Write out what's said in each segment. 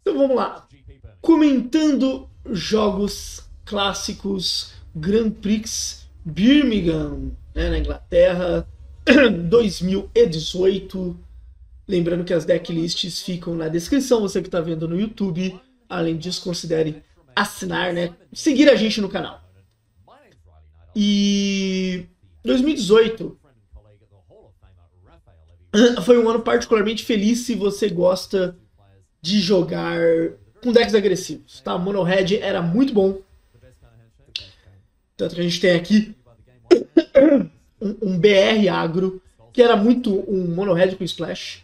Então vamos lá. Comentando jogos clássicos, Grand Prix Birmingham, né, na Inglaterra, 2018. Lembrando que as decklists ficam na descrição, você que está vendo no YouTube. Além disso, considere assinar, né? Seguir a gente no canal. E 2018 foi um ano particularmente feliz se você gosta de jogar com decks agressivos, tá? Mono Red era muito bom. Tanto que a gente tem aqui um BR agro, que era muito um Mono Red com Splash,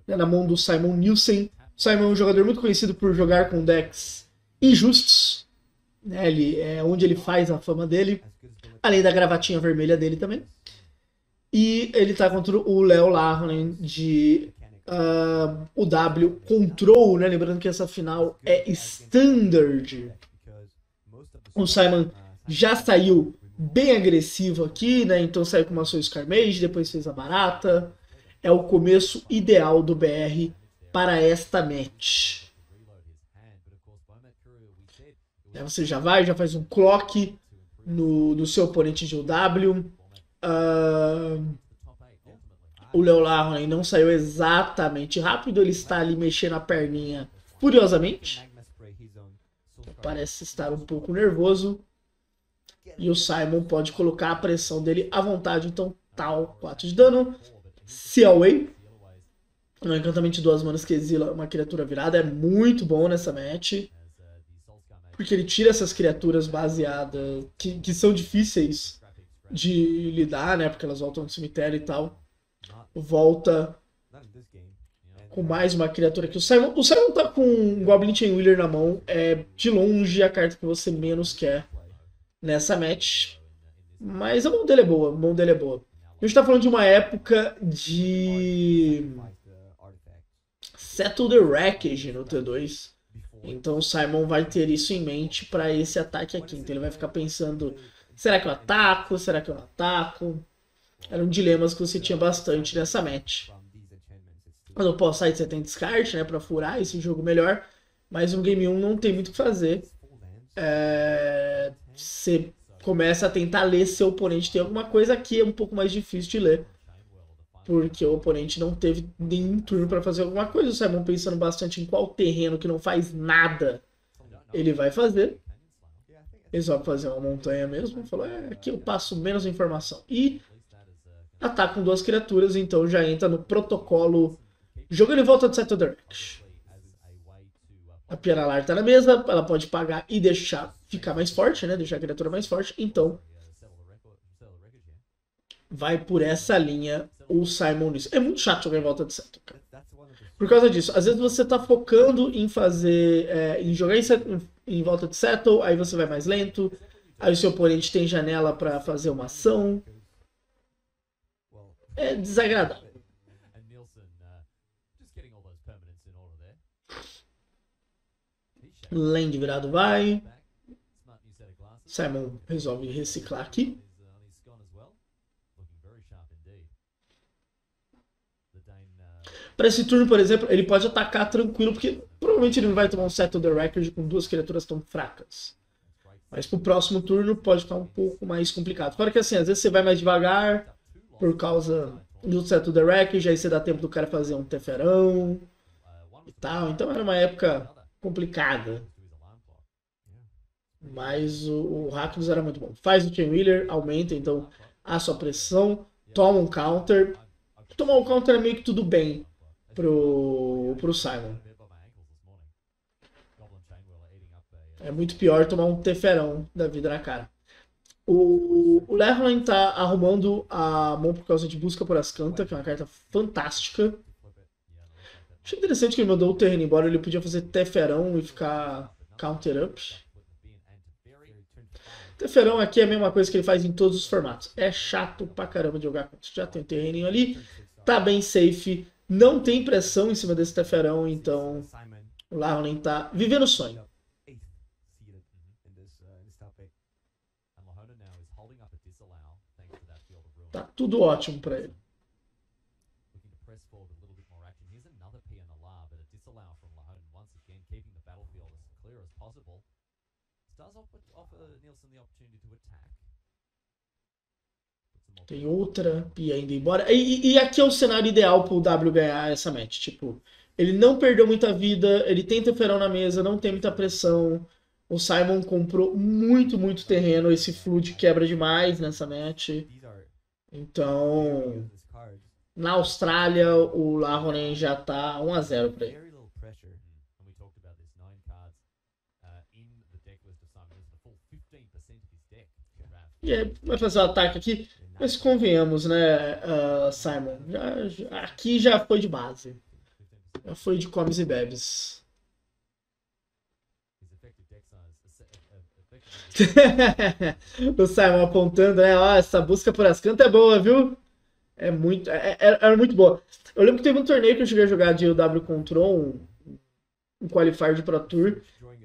né, na mão do Simon Nielsen. O Simon é um jogador muito conhecido por jogar com decks injustos, né? É onde ele faz a fama dele, além da gravatinha vermelha dele também. E ele tá contra o Leo Lahonen de o W Control, né? Lembrando que essa final é Standard. O Simon já saiu bem agressivo aqui, né? Então saiu com uma Soul Scarmage, depois fez a barata. É o começo ideal do BR para esta match. Você já faz um clock no seu oponente de UW. O Leo Lahonen não saiu exatamente rápido, ele está ali mexendo a perninha furiosamente. Parece estar um pouco nervoso. E o Simon pode colocar a pressão dele à vontade. Então, tal, 4 de dano. Seaway. Um encantamento de 2 manas que exila uma criatura virada. É muito bom nessa match. Porque ele tira essas criaturas baseadas que são difíceis de lidar, né? Porque elas voltam do cemitério e tal. Volta com mais uma criatura aqui. O Simon tá com um Goblin Chainwheeler na mão. É de longe a carta que você menos quer nessa match. Mas a mão dele é boa. A gente tá falando de uma época de Settle the Wreckage no T2. Então o Simon vai ter isso em mente para esse ataque aqui. Então ele vai ficar pensando, será que eu ataco? Será que eu não ataco? Eram dilemas que você tinha bastante nessa match. Quando o pós-side você tem descarte, né, para furar esse jogo melhor. Mas no Game 1 não tem muito o que fazer. Você começa a tentar ler seu oponente. Tem alguma coisa aqui é um pouco mais difícil de ler. Porque o oponente não teve nenhum turno para fazer alguma coisa. O Simon pensando bastante em qual terreno que não faz nada ele vai fazer. Ele só vai fazer uma montanha mesmo. Falou, aqui eu passo menos informação. E ataca com 2 criaturas, então já entra no protocolo jogando em volta de Settle the Wreckage. A Piaralar tá na mesa, ela pode pagar e deixar ficar mais forte, né? Deixar a criatura mais forte. Então vai por essa linha o Simon nisso. É muito chato jogar em volta de Settle, cara. Por causa disso, às vezes você tá focando em fazer, em jogar em volta de Settle, aí você vai mais lento, aí o seu oponente tem janela para fazer uma ação. É desagradável. Land virado vai. Simon resolve reciclar aqui. Para esse turno, por exemplo, ele pode atacar tranquilo, porque provavelmente ele não vai tomar um Settle the Record com 2 criaturas tão fracas. Mas pro próximo turno pode ficar um pouco mais complicado. Fora que assim, às vezes você vai mais devagar por causa do Settle the Record, aí você dá tempo do cara fazer um Teferão e tal. Então era uma época complicada. Mas o Rakdos era muito bom. Faz o Chainwheeler, aumenta então a sua pressão, toma um counter. Tomar um counter é meio que tudo bem pro Simon. É muito pior tomar um teferão da vida na cara. O Lerman tá arrumando a mão por causa de Busca por Ascanta, que é uma carta fantástica. Achei interessante que ele mandou o terreno embora, ele podia fazer teferão e ficar counter up. Teferão aqui é a mesma coisa que ele faz em todos os formatos. É chato pra caramba de jogar contra. Já tem um terreninho ali, tá bem safe, não tem pressão em cima desse Teferão, então o Lahonen tá vivendo o sonho. Tá tudo ótimo pra ele. Tem outra Pia indo embora. E aqui é o cenário ideal pro W ganhar essa match. Tipo, ele não perdeu muita vida, ele tem Teferão na mesa, não tem muita pressão. O Simon comprou muito, muito terreno. Esse Flood quebra demais nessa match. Então, na Austrália, o Laronen já tá 1-0 pra ele. E aí, vai fazer o ataque aqui. Mas convenhamos, né, Simon? Aqui já foi de base. Já foi de comes e bebes. O Simon apontando, né? Ó, essa busca por Ascanto é boa, viu? Era muito boa. Eu lembro que teve um torneio que eu cheguei a jogar de W Control, um qualifier de Pro Tour.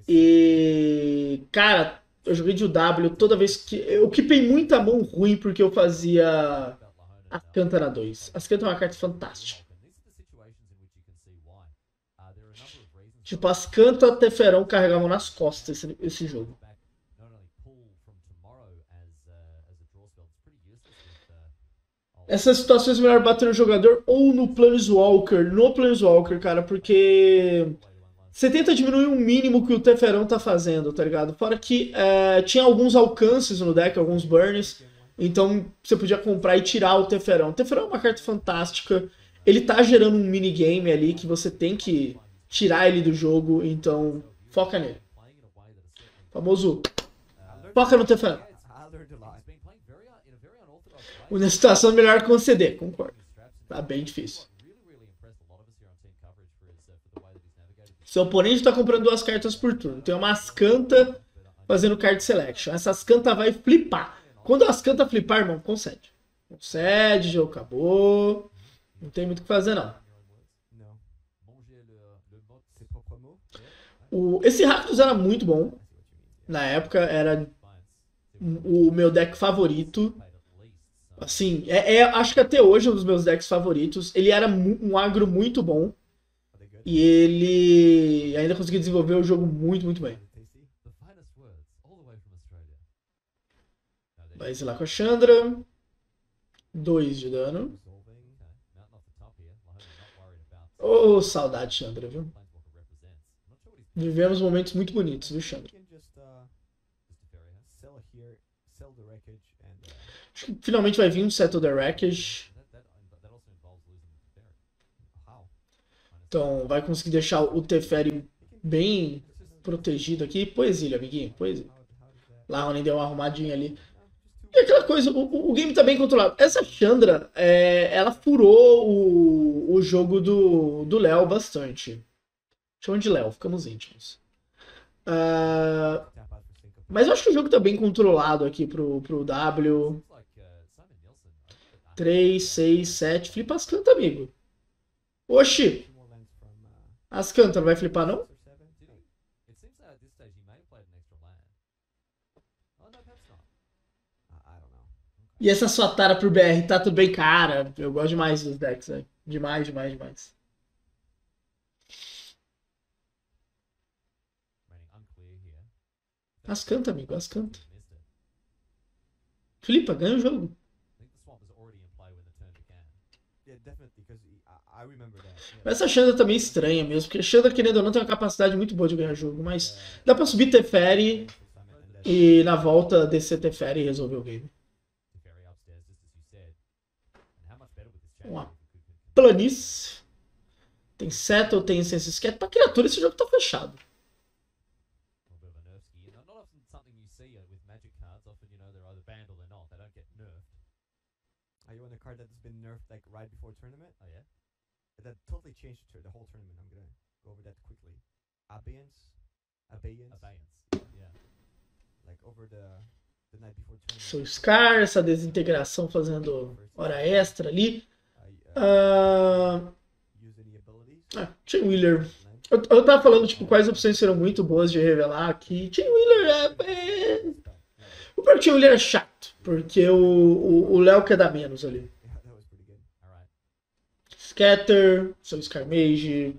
E, cara, eu joguei de UW toda vez que. Eu quipei muita mão ruim porque eu fazia Ascanta na 2. Ascanta é uma carta fantástica. Tipo, Ascanta, Teferão carregavam nas costas esse jogo. Essas situações é melhor bater no jogador ou no Planeswalker. No Planeswalker, cara, porque você tenta diminuir o mínimo que o Teferão tá fazendo, tá ligado? Fora que tinha alguns alcances no deck, alguns burns. Então você podia comprar e tirar o Teferão. O Teferão é uma carta fantástica. Ele tá gerando um minigame ali que você tem que tirar ele do jogo. Então foca nele. Famoso foca no Teferão. Na situação melhor conceder, concordo. Tá bem difícil. Seu oponente está comprando 2 cartas por turno. Tem uma Ascanta fazendo card selection. Essa Ascanta vai flipar. Quando a Ascanta flipar, irmão, concede. Concede, jogo acabou. Não tem muito o que fazer, não. Esse Rakdos era muito bom. Na época, era o meu deck favorito. Assim, acho que até hoje é um dos meus decks favoritos. Ele era um agro muito bom. E ele ainda conseguiu desenvolver o jogo muito, muito bem. Vai lá com a Chandra. 2 de dano. Oh, saudade, Chandra, viu? Vivemos momentos muito bonitos, viu, Chandra? Acho que finalmente vai vir um Settle the Wreckage. Então vai conseguir deixar o Teferi bem protegido aqui. Poesia, amiguinho. Poesia. Lá, Ronin deu uma arrumadinha ali. E aquela coisa, o game tá bem controlado. Essa Chandra, ela furou o jogo do Léo bastante. Chama de Léo, ficamos íntimos. Mas eu acho que o jogo tá bem controlado aqui pro W. 3, 6, 7. Flipa as cantas, amigo. Oxi! As cantas, não vai flipar, não? E essa sua tara pro BR, tá tudo bem, cara? Eu gosto demais dos decks, velho. Demais, demais, demais. As canta, amigo, as canta. Flipa, ganha o jogo. Mas essa Xanda também é estranha mesmo, porque a Xanda, querendo ou não, tem uma capacidade muito boa de ganhar jogo, mas dá pra subir Teferi e na volta descer Teferi e resolver o game. Uma planície. Tem Settle, tem Sense Scat. Pra criatura esse jogo tá fechado. Card that's been nerfed like right before tournament. Oh yeah. That totally changed the whole tournament. I'm gonna go over that quickly. Abeyance. Yeah. Like over the night before tournament. Soul Scar, essa desintegração fazendo hora extra ali. Chain Wheeler. Eu tava falando, tipo, quais opções serão muito boas de revelar aqui. Chain Wheeler O próprio Chain Wheeler é chato, porque o Léo quer dar menos ali. Scatter, Soul Scar Mage.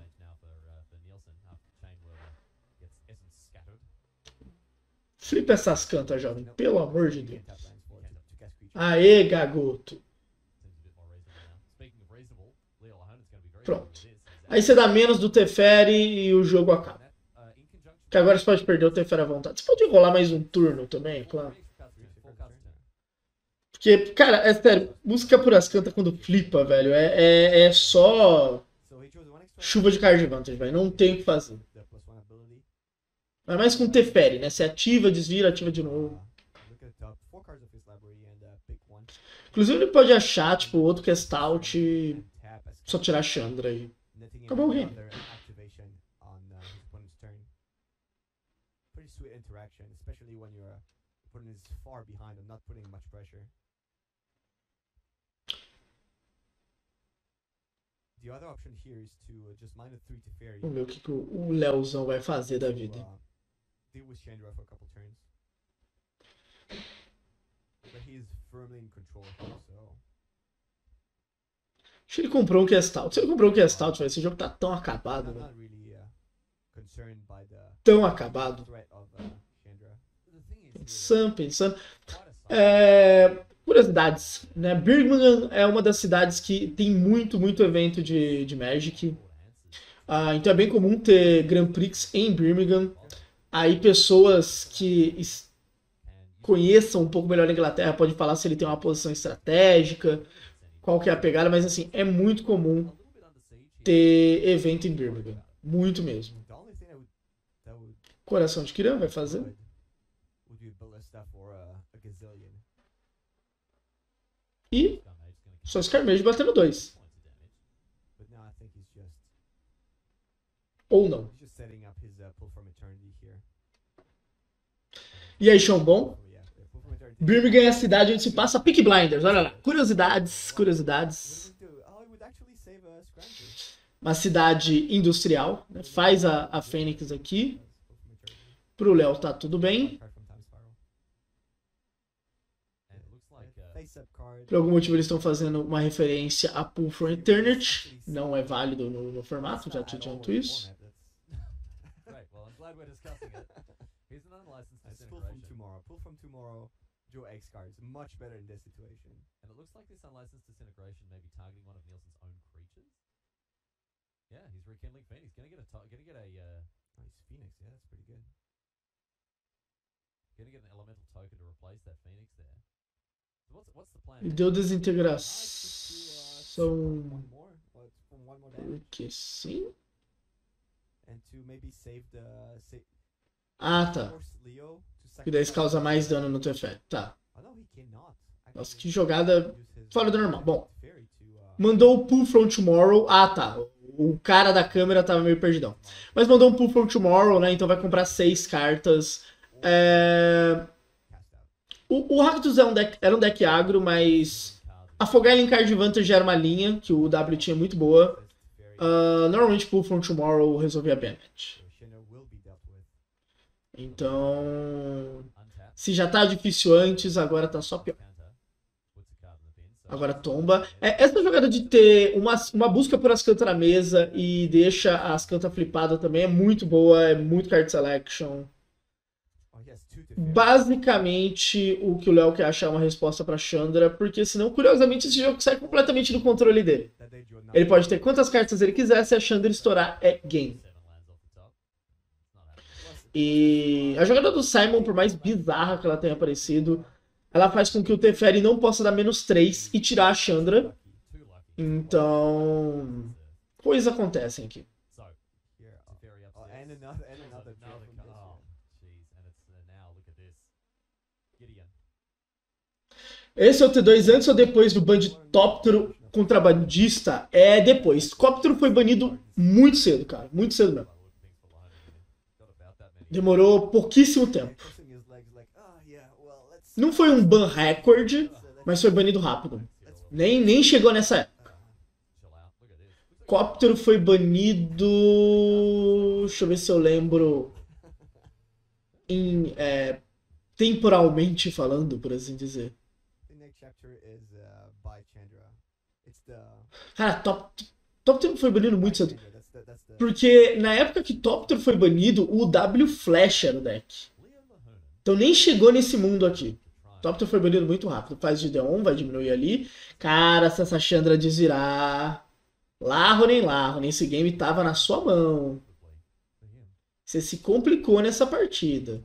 Flipa essas cantas, jovem. Pelo amor de Deus. Aê, gagoto. Pronto. Aí você dá menos do Teferi e o jogo acaba. Que agora você pode perder o Teferi à vontade. Você pode rolar mais um turno também, claro. Porque, cara, é sério, música por as cantas quando flipa, velho, é só chuva de card advantage, velho. Não tem o que fazer. Mas mais com Teferi, né? Você ativa, desvira, ativa de novo. Inclusive ele pode achar, tipo, outro que é Stout e só tirar a Chandra aí. Acabou o game. Pretty sweet interaction, especially when your opponent is far behind and not putting much pressure. The other option here is to just mine a 3 Teferi. Vamos ver o que o Leozão vai fazer da vida. Deal with Chandra for a couple turns. But he is firmly in control here, so. Acho que ele comprou um que é Stout. Se ele comprou um que é Stout, esse jogo tá tão acabado, I'm velho. not really concerned by the Tão acabado. threat of Chandra. Pensando. Curiosidades, né? Birmingham é uma das cidades que tem muito evento de Magic. Então é bem comum ter Grand Prix em Birmingham. Aí pessoas que conheçam um pouco melhor a Inglaterra podem falar se ele tem uma posição estratégica, qual que é a pegada, mas assim, é muito comum ter evento em Birmingham. Muito mesmo. The only thing that would Coração de Kiran vai fazer. would be Ballista for a Gazillion. E só Scarmage batendo 2. But now I think he's Ou não. just setting up his pull from eternity here. E aí, Chão Bom? So yeah, pull from eternity. Birmingham é a cidade onde se passa Peaky Blinders. Olha lá. Curiosidades. I would actually save a Scrounger. Uma cidade industrial. Né? Faz a Fênix aqui. Pull from eternity. Pro Léo tá tudo bem. Card from Time Spiral. Face up card. Por algum motivo eles estão fazendo uma referência a Pull from Eternity. Não é válido no formato, já te adianto isso. Great. Well, I'm glad we're discussing it. Here's an unlicensed Pull from disintegration. tomorrow. Pull from tomorrow. Draw X cards. Much better in this situation. And it looks like this unlicensed disintegration may be targeting one of Nielsen's own creatures. Yeah, he's rekindling Phoenix. Gonna get Nice Phoenix. Yeah, that's pretty good. an elemental token to replace that Phoenix there. So what's the plan? E deu One desintegração. more. From one more damage. Porque sim. And to maybe save the. Ah, tá. Force Leo to E daí isso causa mais dano no Teferi. Tá. Oh, no, he cannot. Nossa, que Actually, jogada use his, fora do normal. Bom, Fairy to, mandou o Pull from Tomorrow. Ah, tá. O cara da câmera tava meio perdidão. Mas mandou um Pull from Tomorrow, né? Então vai comprar 6 cartas. cast out. O Rakdos era um deck agro, mas afogar ele em card advantage era uma linha que o W tinha muito boa. Fairy, Normalmente Pull from Tomorrow resolvia Bennett. so Shinra will be dealt with. Então, Untap. se já tá difícil antes, agora tá só pior. Counter. Puts a card in the bin. So Agora tomba. Essa jogada de ter uma busca por as cantas na mesa e deixa as cantas flipadas também é muito boa, é muito card selection. Oh, he has 2 to Fairy. Basicamente, o que o Léo quer achar é uma resposta pra Chandra, porque senão, curiosamente, esse jogo sai completamente do controle dele. That they draw Ele nothing. pode ter quantas cartas ele quiser, se a Chandra estourar, é game. 7 lands off the top. It's not happening. E a jogada do Simon, por mais bizarra que ela tenha aparecido, ela faz com que o Teferi não possa dar -3 e tirar a Chandra. Too lucky. Então, coisas acontecem aqui. So, Here, Teferi oh, upstairs. and another draw Another from this. card. Oh, jeez. And it's now, look at this. Gideon. Esse é o T2 antes ou depois do ban de Tóptero contrabandista? É depois. Tóptero foi banido muito cedo, cara. Muito cedo mesmo. By the look of things for Lahoney. Got about that many. Demorou pouquíssimo tempo. Crossing his legs like, oh yeah, well, let's. Não foi um ban recorde, mas foi banido rápido. Nem chegou nessa época. Chill out. Look at this. Looks like Cóptero foi banido. Deixa eu ver se eu lembro. Temporalmente falando, por assim dizer. The next chapter is by Chandra. It's the. Cara, Tóptero foi banido muito cedo. Chandra, that's the. Porque na época que Tóptero foi banido, o W Flash era o deck. Leo Lahoney. Então nem chegou nesse mundo aqui. Topter foi banido muito rápido. Faz Gideon, vai diminuir ali. Cara, se essa Chandra desvirar... Larronen, esse game tava na sua mão. Você se complicou nessa partida.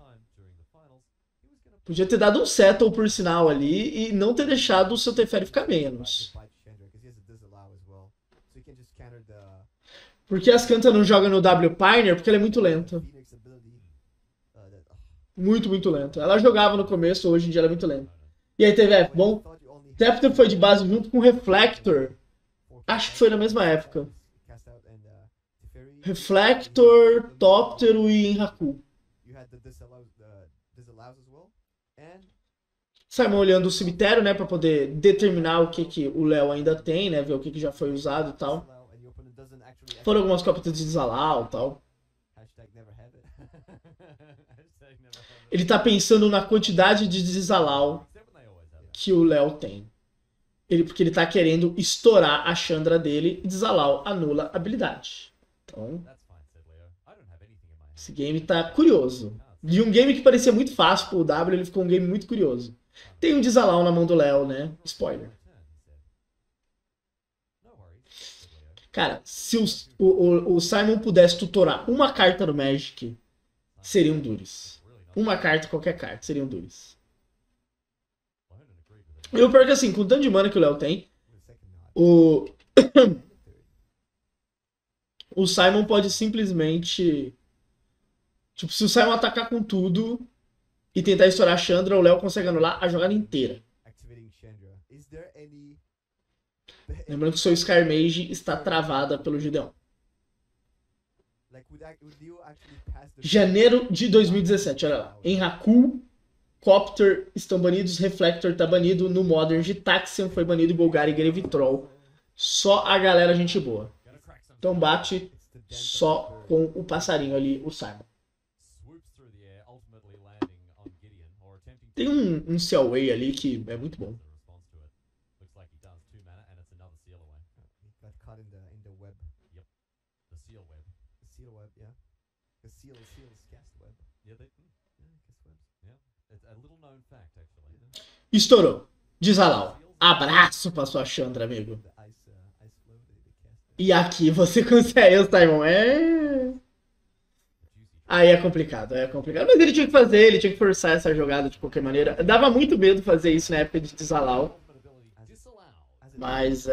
Podia ter dado um settle por sinal ali e não ter deixado o seu Teferi ficar menos. Por que as Kanta não joga no W Pioneer? Porque ela é muito lenta. Muito lenta. Ela jogava no começo, hoje em dia ela é muito lenta. E aí teve F. Bom, Tepter foi de base junto com Reflector. Acho que foi na mesma época. Reflector, Toptero e Enraku. Simon olhando o cemitério, né, pra poder determinar o que o Léo ainda tem, né, ver o que já foi usado e tal. Foram algumas cópias de Zalau e tal. Ele tá pensando na quantidade de Zalau que o Léo tem. Porque ele tá querendo estourar a Chandra dele e Zalau anula a habilidade. Então, esse game tá curioso. De um game que parecia muito fácil pro W, ele ficou um game muito curioso. Tem um Zalau na mão do Léo, né? Spoiler. Cara, se o Simon pudesse tutorar uma carta no Magic, seriam Duris. Uma carta, qualquer carta, seriam Duris. E o pior é que assim, com o tanto de mana que o Léo tem, o Simon pode simplesmente... Tipo, se o Simon atacar com tudo e tentar estourar a Chandra, o Léo consegue anular a jogada inteira. Lembrando que o seu Scar Mage está travada pelo Gideon. Janeiro de 2017, olha lá. Enraku, Copter estão banidos, Reflector tá banido, no Modern Gitaxian foi banido, Golgari e Grave Troll. Só a galera gente boa. Então bate só com o passarinho ali, o Simon. Tem um Seaway ali que é muito bom. Estourou. Zalau. Abraço pra sua Chandra, amigo. E aqui você consegue, o Simon. Aí é complicado, Mas ele tinha que fazer, ele tinha que forçar essa jogada de qualquer maneira. Dava muito medo fazer isso na época de Zalau. Mas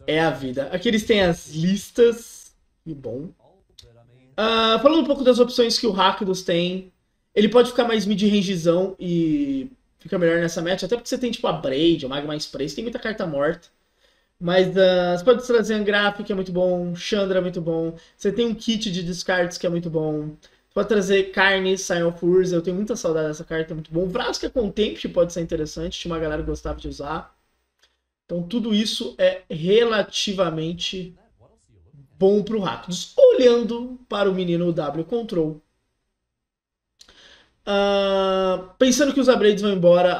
é a vida. Aqui eles têm as listas. Que bom. Falando um pouco das opções que o Rakdos tem. Ele pode ficar mais mid-rangezão e fica melhor nessa match. Até porque você tem tipo a Braid, o Magma Spray. Você tem muita carta morta. Mas você pode trazer Angraf, que é muito bom. Chandra é muito bom. Você tem um kit de descartes que é muito bom. Você pode trazer Carne, Sign of Urza. Eu tenho muita saudade dessa carta, é muito bom. Vraska Contempt pode ser interessante. Tinha uma galera que gostava de usar. Então tudo isso é relativamente bom pro Rakdos. Olhando para o menino W Control. Pensando que os upgrades vão embora,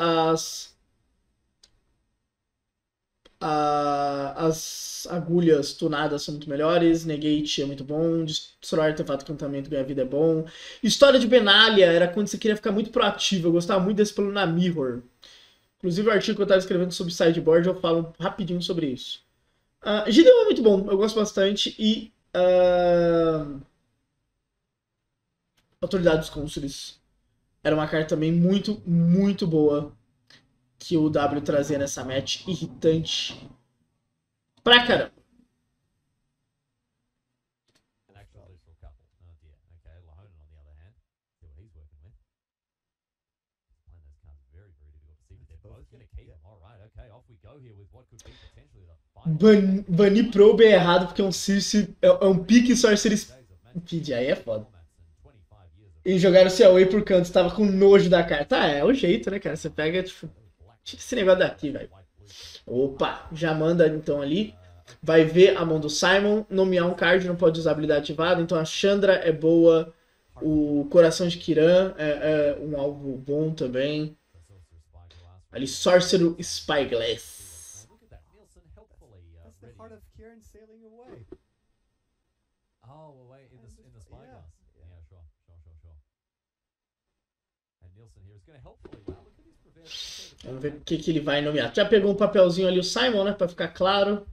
as agulhas tunadas são muito melhores. Negate é muito bom. Destroy artefato encantamento, ganha vida é bom. História de Benalia era quando você queria ficar muito proativo. Eu gostava muito desse plano na Mirror. Inclusive o artigo que eu estava escrevendo sobre sideboard eu falo rapidinho sobre isso. Gideon é muito bom, eu gosto bastante. E Autoridade dos Cônsules era uma carta também muito, muito boa que o W trazia nessa match. Irritante pra caramba. Banir Probe é errado porque é um Circe, é um pique Sorcery Speed, aí é foda. E jogaram o Seaway por canto, tava com nojo da carta. É o jeito, né, cara? Você pega, tipo, tira esse negócio daqui, velho. Opa, já manda então ali. Vai ver a mão do Simon, nomear um card, não pode usar habilidade ativada. Então a Chandra é boa, o Coração de Kiran é um alvo bom também. Ali, Sorcerer Spyglass. Yeah, sure. And Nielsen here is going to helpfully. Wow, look at his prevent. Vamos ver o que ele vai nomear. Já pegou um papelzinho ali o Simon, né? Pra ficar claro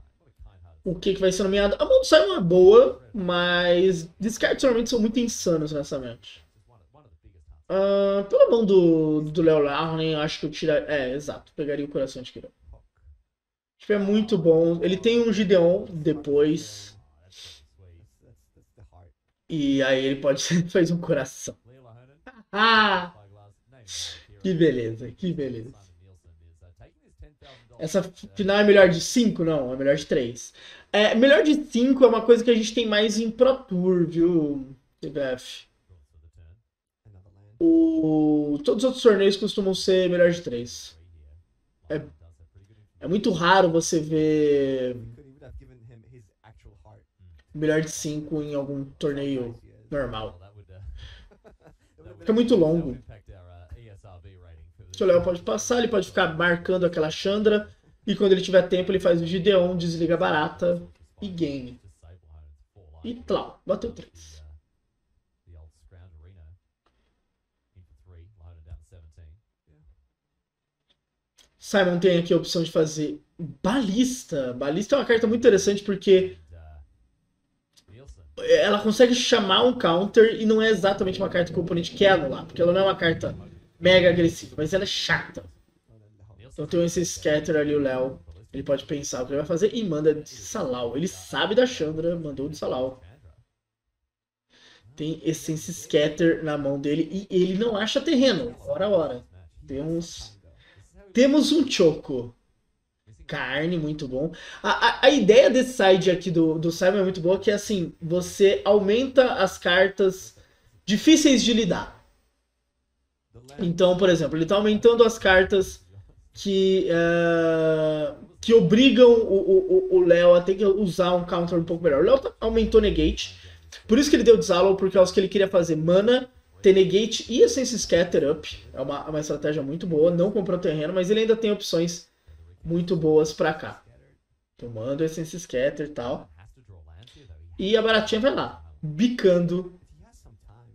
o que vai ser nomeado. A mão do Simon é boa, mas descartes normalmente são muito insanos nessa match. Pela mão do Léo Larnen, eu acho que eu tiraria. É, exato. Pegaria o coração de Kiryu. Tipo, é muito bom. Ele tem um Gideon depois. E aí ele pode fazer um coração. Ah! Que beleza, que beleza. Essa final é melhor de 5? Não, é melhor de 3. Melhor de 5 é uma coisa que a gente tem mais em Pro Tour, viu, TBF? Todos os outros torneios costumam ser melhor de 3. É muito raro você ver melhor de 5 em algum torneio normal. Fica muito longo. Se o Léo pode passar, ele pode ficar marcando aquela Chandra. E quando ele tiver tempo, ele faz o Gideon, desliga a barata e game. E tlau, bateu 3. Simon tem aqui a opção de fazer Balista. Balista é uma carta muito interessante porque ela consegue chamar um counter e não é exatamente uma carta que o oponente quer anular, porque ela não é uma carta mega agressiva, mas ela é chata. Então tem esse scatter ali, o Léo. Ele pode pensar o que ele vai fazer e manda de Salau. Ele sabe da Chandra, mandou de Salau. Tem Essence Scatter na mão dele e ele não acha terreno. Ora. Temos um Choco. Carne, muito bom. A ideia desse side aqui do Simon é muito boa, que é assim, você aumenta as cartas difíceis de lidar. Então, por exemplo, ele está aumentando as cartas que obrigam o Léo a ter que usar um counter um pouco melhor. O Léo aumentou Negate, por isso que ele deu Disallow, porque é o que ele queria fazer mana, ter Negate e Essence Scatter up. É uma estratégia muito boa, não comprou terreno, mas ele ainda tem opções muito boas pra cá. Tomando Essence Scatter e tal. E a baratinha vai lá, bicando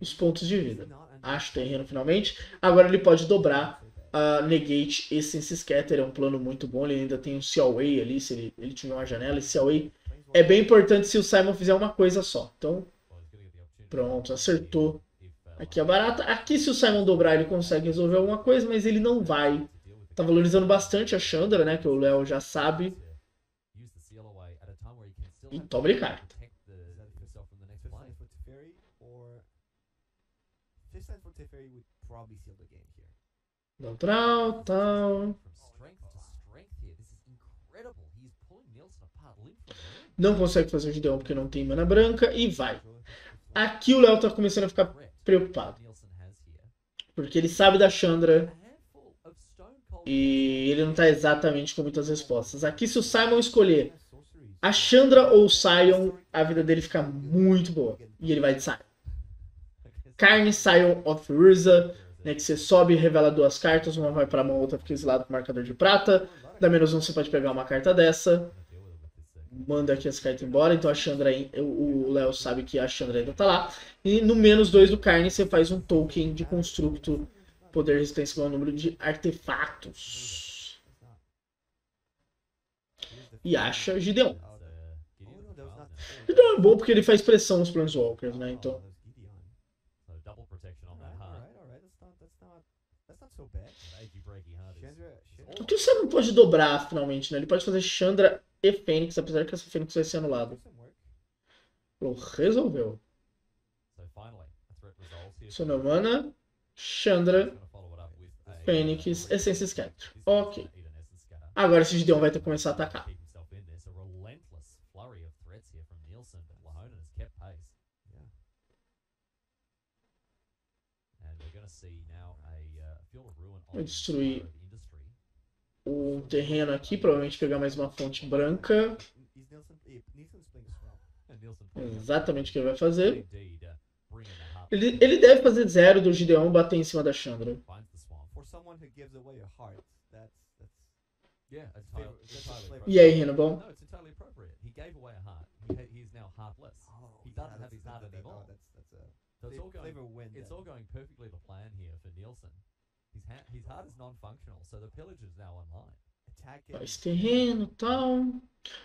os pontos de vida. Acha terreno finalmente. Agora ele pode dobrar a Negate Essence Scatter. É um plano muito bom. Ele ainda tem um Seaway ali, se ele tiver uma janela. Esse Seaway é bem importante se o Simon fizer uma coisa só. Então, pronto, acertou aqui a barata. Aqui se o Simon dobrar ele consegue resolver alguma coisa, mas ele não vai. Tá valorizando bastante a Chandra, né? Que o Léo já sabe. E toma ele carta. Neutral, tal. Não consegue fazer o Gideon porque não tem mana branca e vai. Aqui o Léo tá começando a ficar preocupado. Porque ele sabe da Chandra e ele não tá exatamente com muitas respostas. Aqui se o Simon escolher a Chandra ou o Sion, a vida dele fica muito boa. E ele vai de Sion. Carne, Sion of Urza, né, que você sobe e revela 2 cartas, uma vai pra mão, outra fica exilada com marcador de prata. Dá -1, você pode pegar uma carta dessa. Manda aqui as cartas embora, então a Chandra, o Léo sabe que a Chandra ainda tá lá. E no -2 do Carne você faz um token de construto, poder resistência igual ao número de artefatos. E acha Gideon. Gideon é bom porque ele faz pressão nos Planeswalkers, né, então... O que você não pode dobrar, finalmente, né? Ele pode fazer Chandra e Fênix, apesar que essa Fênix vai ser anulada. Resolveu. Sonomana, Chandra, Fênix, Essence Scatter. Ok. Agora esse Gideon vai ter que começar a atacar. Vou destruir o terreno aqui, provavelmente pegar mais uma fonte branca. Exatamente o que ele vai fazer. Ele deve fazer 0 do Gideon, bater em cima da Chandra. E aí, Rino, bom? So it's all going. Flavor win. It's all going perfectly to plan here for Nielsen. His heart is non-functional, so the pillage is now online. Attack it. Faz terreno e tal.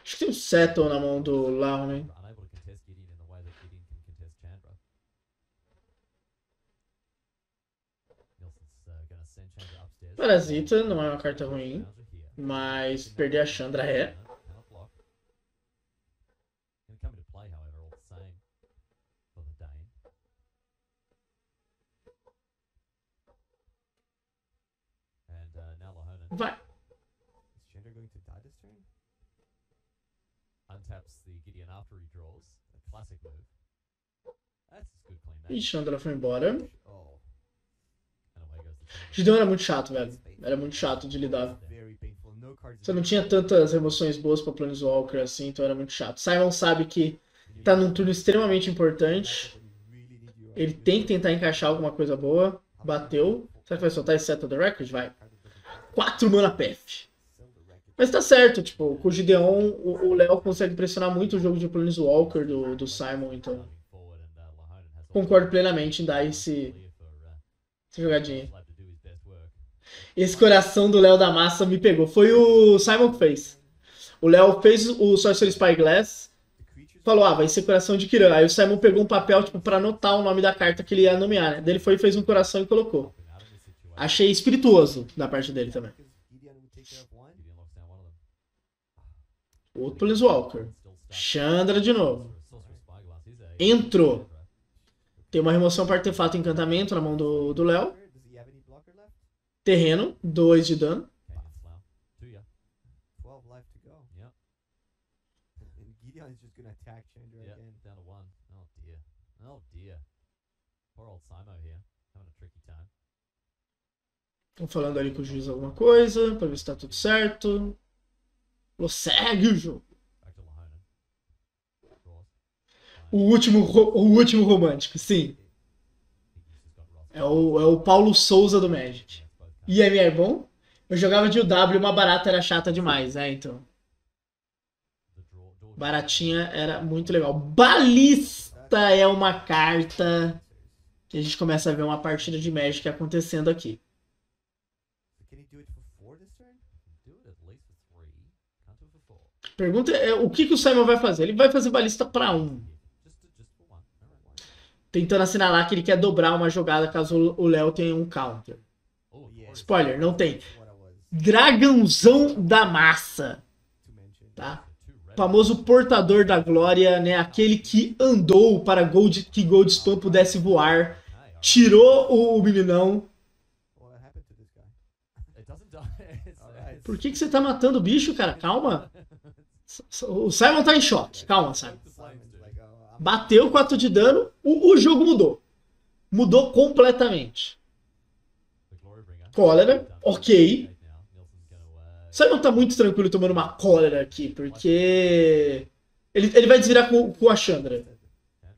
Acho que tem um Settle na mão do Lauren. Unable to contest Gideon in the way that Gideon can contest Chandra. Nielsen's gonna send Chandra upstairs. Parasita não é uma carta ruim, mas perder a Chandra é. Cannot block. Gonna come into play, however, all the same for the Dane. And now Lahonen Vai. Is Chandra going to die this turn? untaps the Gideon after he draws. A classic move. That's a good clean E match. Chandra foi embora. Oh. And away goes the Chandra. Gideon era muito chato, velho. Era muito chato de lidar. Very painful. No cards. Você não tinha tantas emoções boas pra Planeswalker assim, então era muito chato. Simon sabe que tá num turno extremamente importante. Ele tem que tentar encaixar alguma coisa boa. Bateu. Será que vai soltar esse Settle the Record? Vai. 4 mana path. Mas tá certo, tipo, com o Gideon, o Léo consegue pressionar muito o jogo de Planeswalker do Simon, então concordo plenamente em dar essa jogadinha. Esse coração do Léo da massa me pegou. Foi o Simon que fez. O Léo fez o Sorcerer Spyglass, falou, ah, vai ser coração de Kiran. Aí o Simon pegou um papel, tipo, pra anotar o nome da carta que ele ia nomear, né? Daí ele foi e fez um coração e colocou. Achei espirituoso da parte dele também. Outro Planeswalker. Chandra de novo. Entrou. Tem uma remoção para artefato e encantamento na mão do Léo. Terreno, 2 de dano. 12 life to go. Yep. And Gideon is just gonna attack Chandra Yeah, again. down to 1. Oh dear. Oh dear. Poor old Simo here. Having a tricky time. Estão falando ali com o juiz alguma coisa, pra ver se tá tudo certo. Falou, segue o jogo. Back to Lahonen. Draws. O último romântico, sim. É o Paulo Souza do Magic. IM é bom? Eu jogava de UW, uma barata era chata demais, né? Então. Baratinha era muito legal. Balista é uma carta que a gente começa a ver uma partida de Magic acontecendo aqui. So can he do it for 4 this turn? Do it at least for 3. Can't do it for 4. Pergunta é o que o Simon vai fazer? Ele vai fazer balista pra 1. Just for 1. Alright. Tentando assinalar que ele quer dobrar uma jogada caso o Léo tenha um counter. Oh, Yeah. Spoiler, não tem. What I was Dragãozão da massa, to mention. tá? O famoso portador da glória, né? Aquele que andou para que Goldspan pudesse voar. Tirou o meninão. What happened to this guy? It doesn't die. Alright. Por que você tá matando o bicho, cara? Calma. O Simon tá em choque. Calma, Simon. Simon's like, oh, I'm Bateu 4 de dano, o jogo mudou. Mudou completamente. Cólera, ok. Simon tá muito tranquilo tomando uma cólera aqui, porque ele vai desvirar com a Chandra.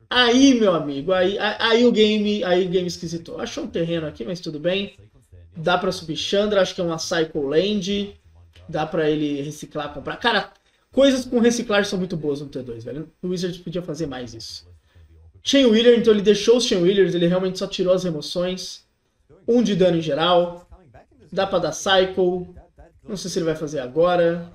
Aí, meu amigo, aí o game esquisitou. Achou um terreno aqui, mas tudo bem. Dá pra subir Chandra, acho que é uma Cycle Land. Dá pra ele reciclar, comprar. Cara, coisas com reciclagem são muito boas no T2, velho. O Wizards podia fazer mais isso. Chainwheeler, então ele deixou os Chainwheelers, ele realmente só tirou as remoções. 1 de dano em geral. coming back in this Dá pra dar Cycle. Não sei se ele vai fazer agora.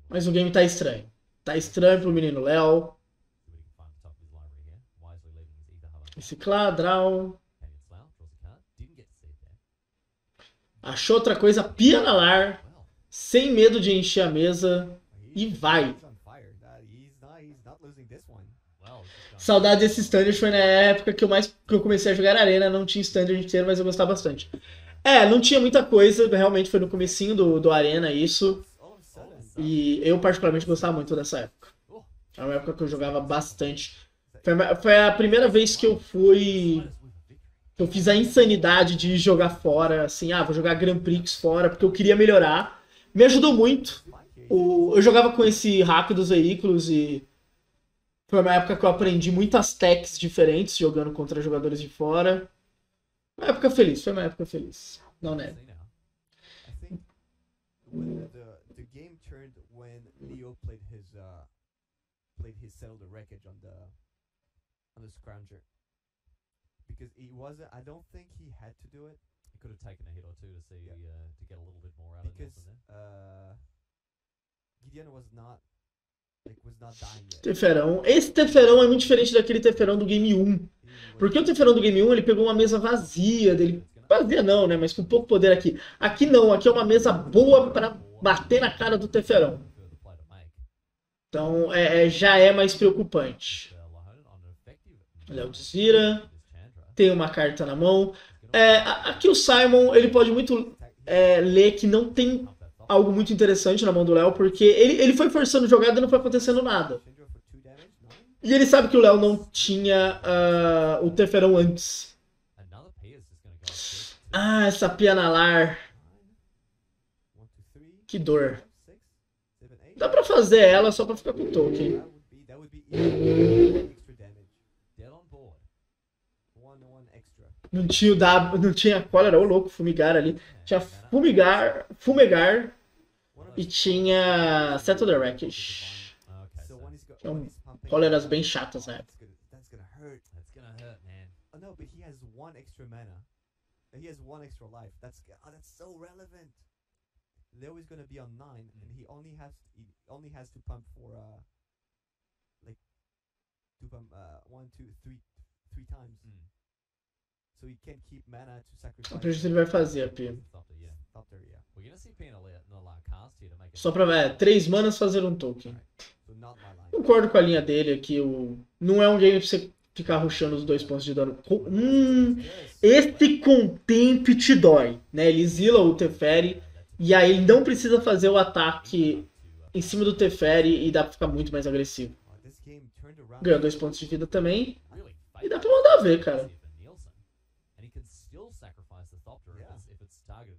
Mas o game tá estranho. Tá estranho pro menino Léo. Reciclar, draw. Achou outra coisa, pianalar. Sem medo de encher a mesa. E vai. He's on fire. He's not losing this one. Saudade desse standard, foi na época que eu comecei a jogar Arena, não tinha standard inteiro, mas eu gostava bastante. É, não tinha muita coisa, realmente foi no comecinho do Arena isso. All of a sudden, E eu particularmente gostava muito dessa época. É uma época que eu jogava bastante. Foi a primeira vez que eu fiz a insanidade de jogar fora, assim, vou jogar Grand Prix fora, porque eu queria melhorar. Me ajudou muito. Eu jogava com esse hack dos veículos e foi uma época que eu aprendi muitas techs diferentes jogando contra jogadores de fora. Uma época feliz, foi uma época feliz. Não nego. I think when the game turned when Leo played his played his Settle the Wreckage on the Scrounger. Because he wasn't, I don't think he had to do it. He could have taken a hit or two to see Yeah. to get a little bit more out of Because Nielsen there. Gideon was not dying yet. Teferão. Esse Teferão é muito diferente daquele Teferão do Game 1. Porque o Teferão do Game 1 ele pegou uma mesa vazia dele. Vazia não, né? Mas com pouco poder aqui. Aqui não, aqui é uma mesa boa pra bater na cara do Teferão. Então já é mais preocupante. Léo desvira. Tem uma carta na mão. Aqui o Simon ele pode muito ler que não tem algo muito interessante na mão do Léo, porque ele foi forçando jogada e não foi acontecendo nada. E ele sabe que o Léo não tinha o Teferão antes. Ah, essa Pia Nalar. Que dor. Dá pra fazer ela só pra ficar com o token. Não tinha o W, não tinha cólera, ô louco, fumigar ali. Tinha fumegar e tinha Settle the Wreckage. São cóleras bem chatas na época. No, but he has one extra mana. He has one extra life. That's so relevant. Leo is gonna be on 9, and he only has to pump for one, two, three times. So he can't keep mana to sacrifice. Eu acredito que ele vai fazer a Pia. We're gonna see Pia Nalar cast here to make Só pra 3 manas fazer um token. So not my line. Concordo com a linha dele aqui. Não é um game pra você ficar rushando os 2 pontos de dano. Esse Contempt te dói, né? Ele exila o Teferi e aí ele não precisa fazer o ataque em cima do Teferi e dá pra ficar muito mais agressivo. Ganhou 2 pontos de vida também. E dá pra mandar ver, cara.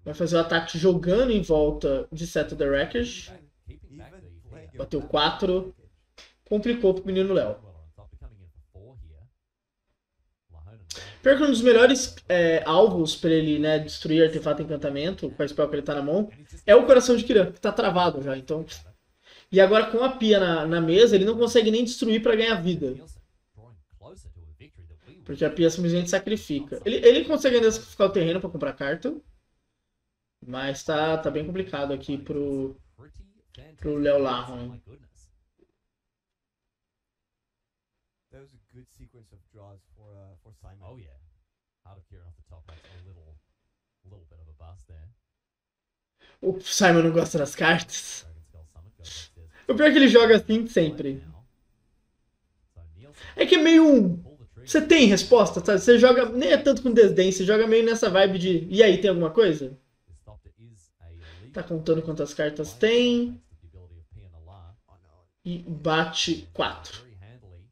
Vai fazer o ataque jogando em volta de Settle the Wreckage. Bateu 4. Complicou pro menino Léo. Pior que um dos melhores alvos pra ele, né, destruir artefato e encantamento, com a spell que ele tá na mão, é o Coração de Kiran, que tá travado já, então... E agora com a Pia na mesa, ele não consegue nem destruir pra ganhar vida. Porque a Pia simplesmente sacrifica. Ele consegue ainda sacrificar o terreno pra comprar carta, mas tá bem complicado aqui pro Léo Larron. That was a good sequence of draws for Simon. Oh yeah, Heart of Kiran off the top makes a little bit of a bust there. O Simon não gosta das cartas. Dragon Skull Summit goes upstairs. O pior é que ele joga assim sempre. So Nielsen É que é meio pull the trigger. Você tem resposta, sabe? Você joga, nem é tanto com desdém, você joga meio nessa vibe de e aí, tem alguma coisa? This Thopter is a elite. Tá contando quantas cartas tem Thanks to the ability of Pia Nalar. e bate 4. Very handily.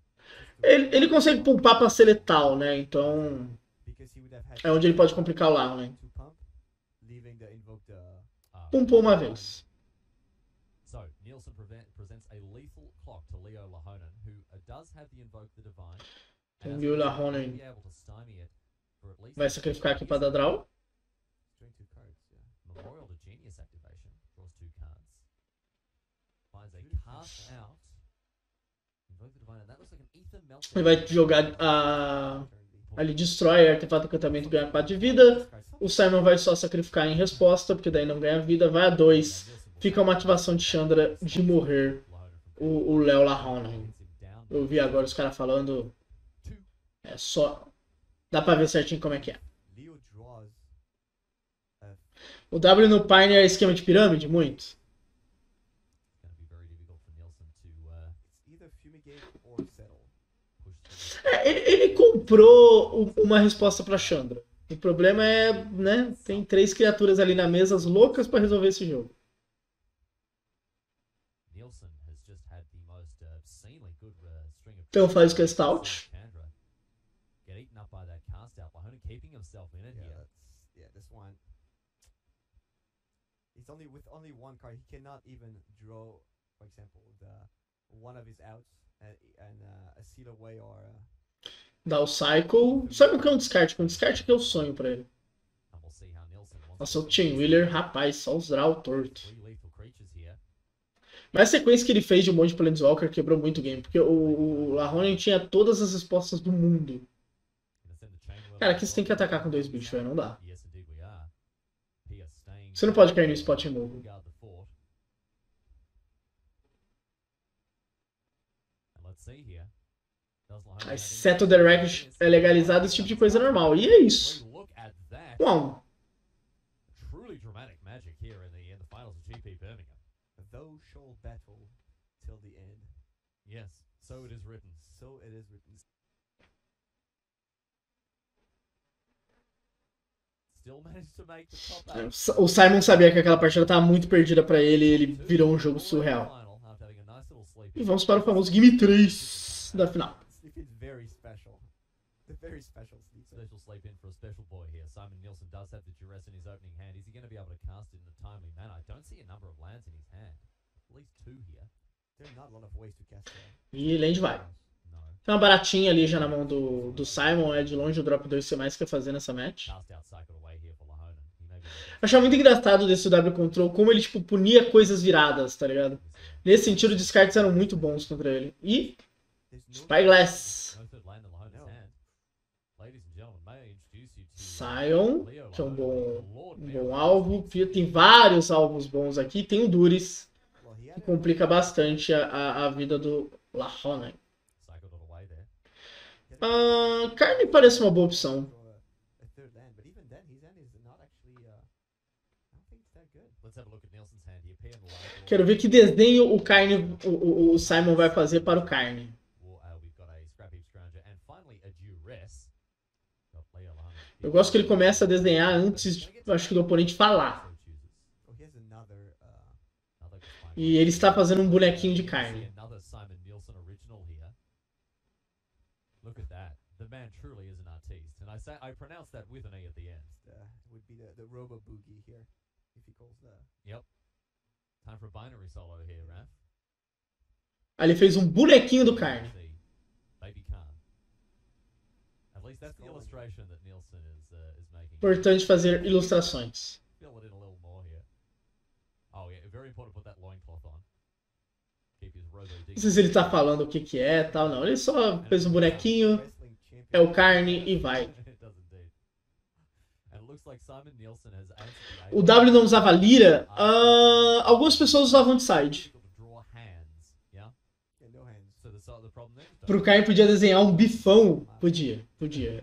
Ele consegue pumpar pra ser letal, né? Então Because he would have had é onde ele pode complicar o Larron, né? to pump, leaving the invoked Pumpou uma vez. So Nielsen presents a lethal clock to Leo Lahonen, who does have the invoke the divine. Então, And Leo as a result, Lahonen will be able to stymie it for at least vai sacrificar aqui pra dar draw. drawing 2 cards. Yeah. Memorial to Genius activation, draws 2 cards. Finds a cast out. Invoke the divine, and that looks like an ether meltdown. Ele vai jogar a... Ali destrói artefato encantamento e ganha 4 de vida. O Simon vai só sacrificar em resposta, porque daí não ganha vida. Vai a 2. Fica uma ativação de Chandra de morrer o Léo Larron. Eu vi agora os caras falando. É só. Dá pra ver certinho como é que é. Leo draws O W no Pioneer é esquema de pirâmide? Muito. It's going to be very difficult for Nielsen to it's either fumigate or settle. push through. Ele comprou uma resposta pra Chandra. O problema é, né? Tem 3 criaturas ali na mesa loucas pra resolver esse jogo. Nielsen has just had the most obscenely good string of Então faz o cast out. Chandra get eaten up by that cast out. Lahonen keeping himself in it here. This one. It's with only one card. He cannot even draw, for example, one of his outs and a seal away or. Dá o Cycle. Sabe o que é um descarte? Um descarte que é o sonho pra ele. And we'll see how Nielsen wants Nossa, to o Chain Wheeler, rapaz, só os draw torto. 3 lethal creatures here. Mas a sequência que ele fez de um monte de Planeswalker quebrou muito o game, porque o Lahonen tinha todas as respostas do mundo. Cara, aqui você tem que atacar com 2 bichos, velho, não dá. Você não pode cair no spot removal. Aí Settle the Wreckage é legalizado, esse tipo de coisa é normal. E é isso. 1-1. Truly dramatic magic here in the finals of GP Birmingham. Thou shall battle till the end. Yes, so it is written. So it is written. Still managed to make the top 8. O Simon sabia que aquela partida estava muito perdida pra ele e ele virou um jogo surreal. E vamos para o famoso Game 3 da final. Sleep is very special. The very special sleep. Special sleep in for a special boy here. Simon Nielsen does have the duress in his opening hand. Is he going to be able to cast it in a timely manner? I don't see a number of lands in his hand. At least 2 here. There are not a lot of ways to cast that. E land vai. No. Tem uma baratinha ali já na mão do Simon. É de longe o drop 2 ser mais que fazer nessa match. Cast out cycle away here for Lahonen. He may be Eu achava muito engraçado desse W Control como ele tipo, punia coisas viradas, tá ligado? Nesse sentido, os descartes eram muito bons contra ele. E There's no Spyglass. no third lane in Lahonen's No. hand. Ladies and gentlemen, may I introduce you to Sion, Leo que é um Lahonen, bom, Lord um Mayor bom of alvo. Tem vários alvos bons aqui. Tem o Duris, well, he que had a complica bastante a vida do Lahonen. cycled it away there. Carne parece uma boa opção. a third land, but even then his hand is not actually I don't think it's that good. Let's have a look at Nielsen's hand here. Pair in the lane. Quero ver que desenho o Carne, o Simon vai fazer para o Carne. We've got a Scrap Heap Scrounger and finally a Duress. Got Leo Lahonen. Eu gosto que ele começa a desenhar antes, acho que do oponente falar. Oh, he has another E ele está fazendo um bonequinho de carne. Another Simon Nielsen original here. Look at that. The man truly is an artiste, and I pronounce that with an E at the end. would be the Robo Boogie here, if he calls the. Yep. Time for a binary solo here, Raph. Aí ele fez um bonequinho do Carne. Baby Khan. At least that's the illustration that Nielsen is making. Importante fazer ilustrações. Fill it in a little more here. Oh yeah, very important to put that loincloth on. Keep his robo Não sei se ele tá falando o que que é tal, não. Ele só fez um bonequinho, Wrestling champion. é o Carne e vai. It does indeed. And it looks like Simon Nielsen has answered the O W não usava Lira. Algumas pessoas usavam de side. Draw hands, yeah? Yeah, no hands. So the problem there? Pro Carne podia desenhar um bifão. Podia.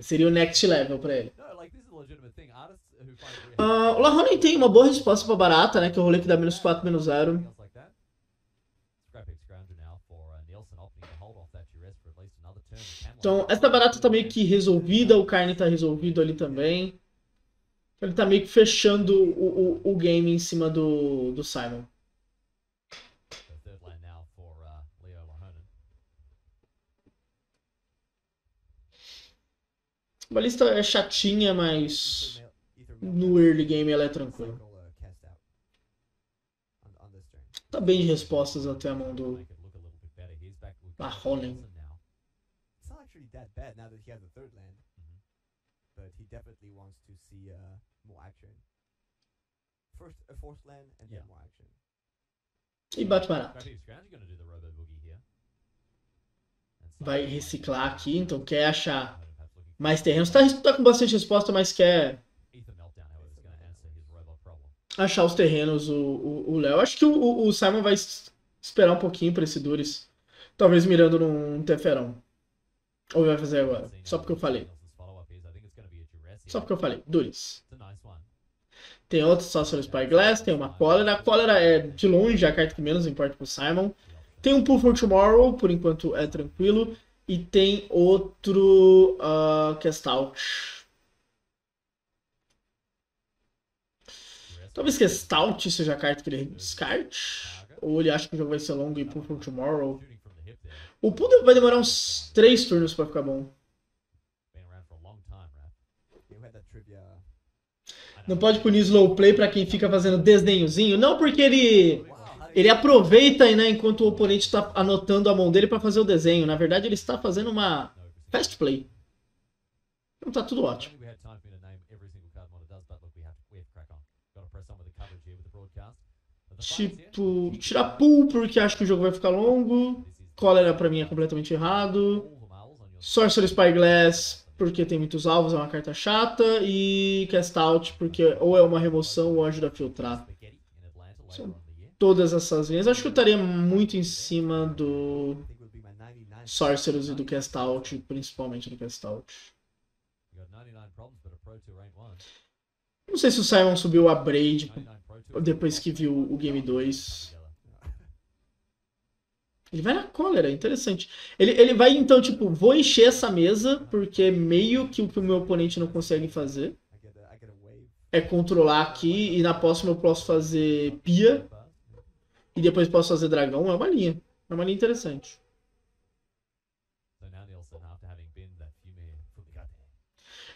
Seria o next level pra ele. No, like this is a legitimate thing. Artists who find it O Lahonen tem uma boa resposta pra barata, né? Que é o rolê que dá menos 4, menos 0. else like that. Scrap Heap Scrounger now for Nielsen opting to hold off that duress for at least another turn. Então, essa barata tá meio que resolvida. O Carne tá resolvido ali também. Ele tá meio que fechando o game em cima do Simon. The third lane now for Leo Lahonen. A balista é chatinha, mas Ether no early game ela é tranquila. cycle, cast out on this turn. Tá bem de respostas até a mão do Make it look a little bit better. He's back with Lahonen. Nielsen now. It's not actually that bad now that he has a third land, Mhm. but he definitely wants to see more action. First a fourth land and Yeah. then more action. E bate barata. Scrap Heap Scrounger gonna do the Robo Boogie here. And Vai Simon reciclar aqui, então quer achar Lahonen perhaps looking for mais terrenos. Tá com bastante resposta, mas quer Ether Meltdown, however, is gonna answer his Robo problem. achar os terrenos o Léo. Acho que o Simon vai esperar um pouquinho pra esse Duris. Talvez mirando num Teferão. Ou vai fazer agora. Só porque eu falei. Nielsen's follow-up is, I think it's gonna be a duress here. Só porque eu falei. Duris. It's a nice one. Tem outro Sorcerer Spyglass, tem uma Cólera. A Cólera é de longe a carta que menos importa pro Simon. Tem um Pull for Tomorrow, por enquanto é tranquilo. E tem outro Cast Out. Talvez Cast Out seja a carta que ele descarte. Ou ele acha que o jogo vai ser longo e Pull for Tomorrow. Shooting from the hip there. O Pull vai demorar uns 3 turnos pra ficar bom. Been around for a long time, Raph. You had that trivia. Não pode punir slow play pra quem fica fazendo desenhozinho. Não, porque ele aproveita, né, enquanto o oponente está anotando a mão dele pra fazer o desenho. Na verdade, ele está fazendo uma fast play. Então tá tudo I ótimo. don't think we had time for me to name every single card and what it does, but look, we have to crack on. Got to press on with the coverage here with the broadcast. Tipo, tirar pool porque acho que o jogo vai ficar longo. Cólera pra mim é completamente errado. Sorcerer Spyglass porque tem muitos alvos, é uma carta chata. E Cast Out porque ou é uma remoção ou ajuda a filtrar. São todas essas linhas. Acho que eu estaria muito em cima do Sorcerers e do Cast Out, principalmente do Cast Out. Não sei se o Simon subiu a Braid depois que viu o Game 2. Ele vai na cólera, interessante. Ele vai então, tipo, vou encher essa mesa, porque meio que o que o meu oponente não consegue fazer é controlar aqui, e na próxima eu posso fazer Pia, e depois posso fazer Dragão. É uma linha. É uma linha interessante.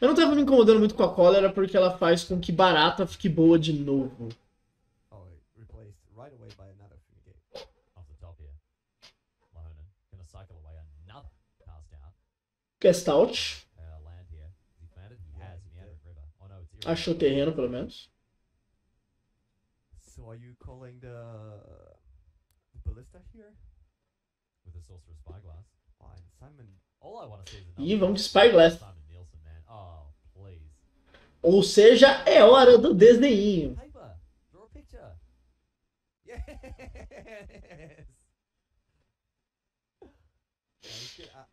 Eu não tava me incomodando muito com a cólera, porque ela faz com que barata fique boa de novo. Cast Out. Achou terreno, pelo menos. So are you calling the ballista here? With the Sorcerer Spyglass. Fine, Simon. All I want to see is E vamos de Spyglass. Simon Nielsen, man. Oh, please. Ou seja, é hora do desenho. Paper. Draw a picture. Yes.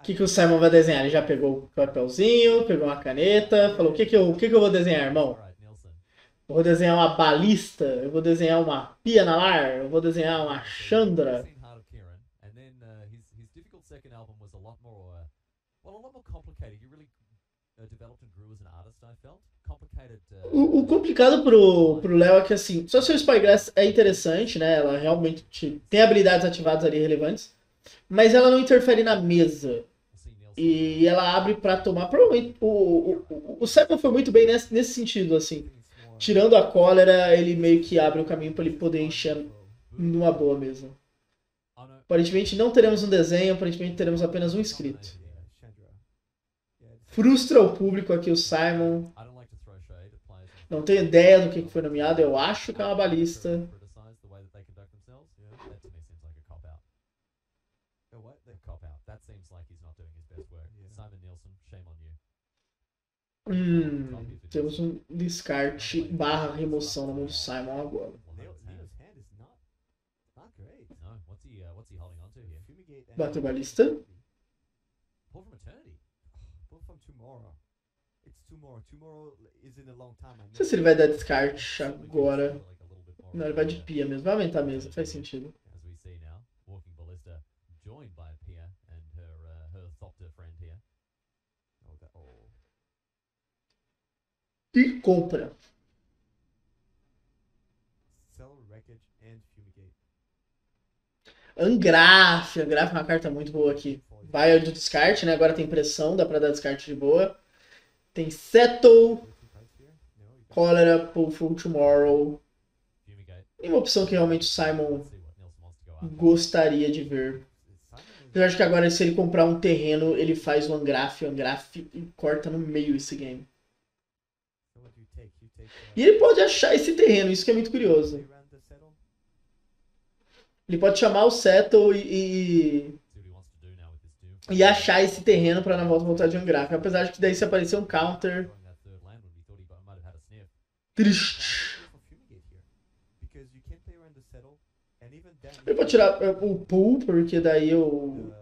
O que o Simon vai desenhar? Ele já pegou o papelzinho, pegou uma caneta, falou: o que eu vou desenhar, irmão? Alright, Nielsen. Eu vou desenhar uma balista, eu vou desenhar uma pia na lar, eu vou desenhar uma Chandra. Seen Heart of Kieran, and then his difficult second album was a lot more, well, a lot more complicated. You really developed and grew as an artist, I felt. Complicated. O complicado pro Léo é que, assim, só seu Spyglass é interessante, né? Ela realmente tem habilidades ativadas ali relevantes, mas ela não interfere na mesa. E ela abre pra tomar. Provavelmente o Simon foi muito bem nesse sentido, assim. Tirando a cólera, ele meio que abre o caminho pra ele poder encher numa boa mesmo. Aparentemente não teremos um desenho, aparentemente teremos apenas um escrito. Frustra o público aqui o Simon. Não tenho ideia do que foi nomeado, eu acho que é uma balista. Temos um descarte barra remoção na mão do Simon agora. Bateu balista. Não sei se ele vai dar descarte agora. Não, ele vai de pia mesmo. Vai aumentar a mesa, faz sentido. E compra. Angraf. Angraf é uma carta muito boa aqui. Vai de descarte, né? Agora tem pressão, dá pra dar descarte de boa. Tem Settle, Cólera, Pullful Tomorrow. E uma opção que realmente o Simon gostaria de ver. Eu acho que agora, se ele comprar um terreno, ele faz o Angraf e corta no meio esse game. E ele pode achar esse terreno, isso que é muito curioso. Ele pode chamar o Settle e achar esse terreno pra na volta voltar de Angraf. Apesar de que daí se aparecer um counter... Triste. Ele pode tirar o pool, porque daí o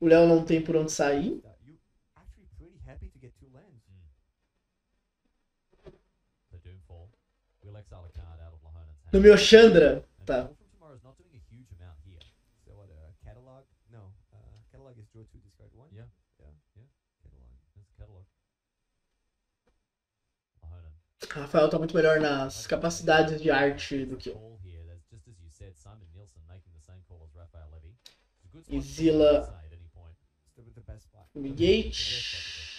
Léo não tem por onde sair. No meu Chandra. Tá. Rafael tá muito melhor nas capacidades de arte do que eu. Exila Fumigate.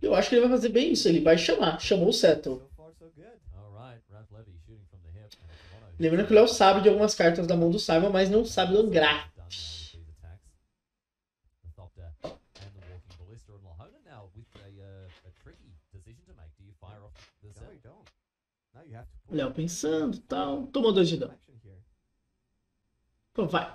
Eu acho que ele vai fazer bem isso. Ele vai chamar. Chamou o Settle. Lembrando que o Léo sabe de algumas cartas da mão do Simon, mas não sabe do Angraf. you have to O Léo pensando e tal. Tomou 2 de dano. action here. Pô, vai.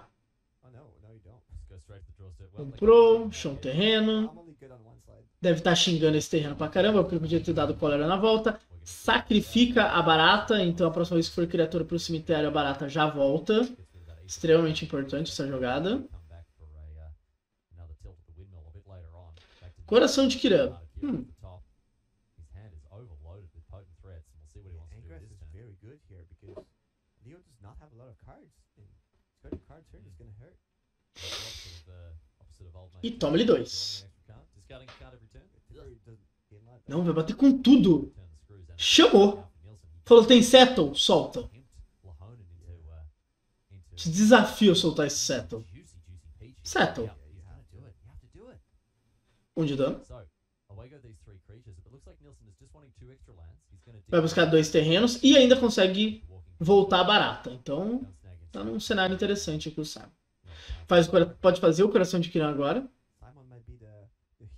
Oh no, you don't. Just go straight to the draw step. Well, they Comprou, can't- chão terreno. I'm only good on one side. Deve estar xingando esse terreno pra caramba, porque podia ter dado cólera na volta. Sacrifica a barata, então a próxima vez que for criatura pro cemitério, a barata já volta. Gets rid of that ether. Extremamente importante essa jogada. Come back for another tilt at the windmill a bit later on. Back to Coração de Kiran. Kiran at the top. His hand is overloaded with potent threats, and we'll see what he wants to do Ingress this is turn. very good here because Leo does not have a lot of cards. And scoring card turn is gonna hurt. Opposite of old E mate. toma-lhe 2. Discarding a card every turn. Theory doesn't gain life. Não, vai bater com tudo. Turn the screws and- Chamou. Falou, tem settle? Solta. Te desafio a soltar esse settle. Settle. Um de dano. Vai buscar 2 terrenos e ainda consegue voltar a barata. Então, tá num cenário interessante aqui o Simon. Pode fazer o coração de Kiran agora. Simon might be the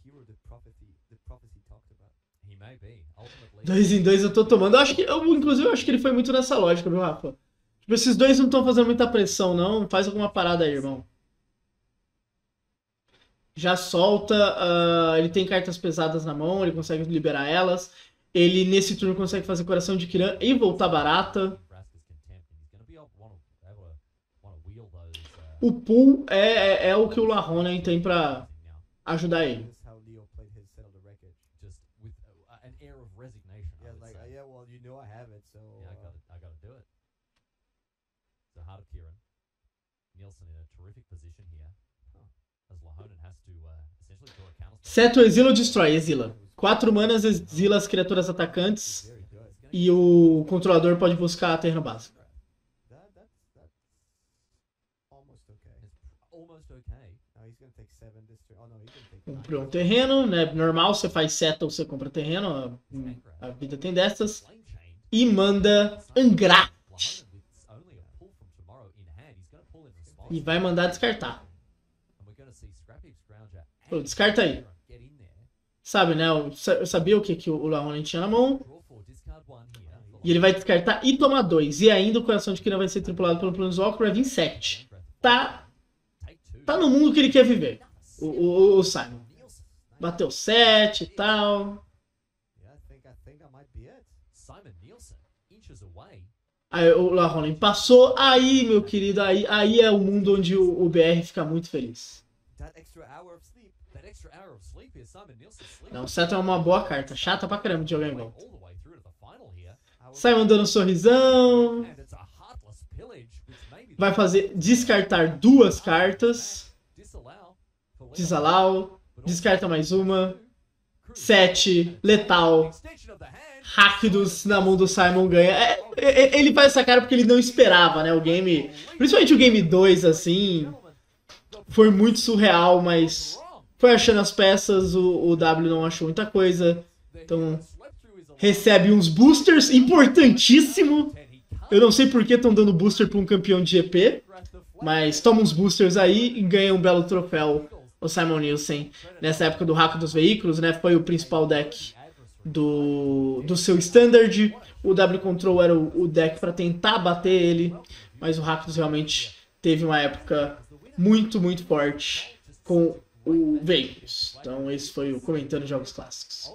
hero the prophecy talked about. 2 em 2 eu tô tomando. Inclusive, eu acho que ele foi muito nessa lógica, viu, Rafa? Tipo, esses dois não estão fazendo muita pressão, não. Faz alguma parada aí, irmão. Já solta. Ele tem cartas pesadas na mão, ele consegue liberar elas. Ele, nesse turno, consegue fazer coração de Kiran e voltar barata. O pool é o que o Lahonen tem pra ajudar ele. This is how Leo played his Settle the Wreckage. Just with an air of resignation. I Yeah, would like, say. yeah, well, you know I have it, so. Yeah, I gotta do it. So Heart of Kiran. Nielsen in a terrific position here. As Lahonen has to essentially draw a counter. Seto exila ou destrói? Exila. 4 manas exila as criaturas atacantes. Very good. E o controlador pode buscar terreno básico. That's almost okay. It's almost okay. Now he's gonna take 7 this turn. Oh no, he's gonna take 9. Comprou um terreno, né? Normal, você faz settle, você compra terreno. A vida tem dessas. Flame Chain. E manda Angrar. Lahonen with only a pull from tomorrow in hand. He's gonna pull in response. E vai mandar descartar. And we're gonna see Scrappy Scrounger. Pô, descarta aí. Get in there. Sabe, né? Eu sabia o que o Lahonen tinha na mão. Draw 4, discard 1 here. E ele vai descartar e tomar 2. E ainda o coração de Kiran vai ser tripulado pelo Planeswalker, vai vir 7. Tá no mundo que ele quer viver. O Simon. Bateu 7 e tal. Yeah, I think I might be it. Simon Nielsen inches away. Aí o Lahonen passou. Aí, meu querido, aí é o mundo onde o BR fica muito feliz. That extra hour of sleep. That extra hour of sleep here, Simon Nielsen sleep. Não, o Seto é uma boa carta. Chata pra caramba de jogar em volta. All the way through to the final here. Simon dando um sorrisão. And it's a heartless pillage, which maybe Vai fazer descartar 2 cartas. disallow. for Leo, Desallow. but Descarta mais uma. also 7. Letal. extension of the hand. Rakdos na mão do Simon ganha. Ele faz essa cara porque ele não esperava, né? O game. Principalmente o game 2, assim. Foi muito surreal, mas. Foi achando as peças, o W não achou muita coisa. Então. Recebe uns boosters, importantíssimo. Eu não sei por que estão dando booster para um campeão de GP. Mas toma uns boosters aí e ganha um belo troféu. O Simon Nielsen, nessa época do hack dos veículos, né? Foi o principal deck do seu standard. O W Control era o deck para tentar bater ele. Mas o Rakdos realmente teve uma época muito, muito forte com o veículos. Então esse foi o Comentando Jogos Clássicos.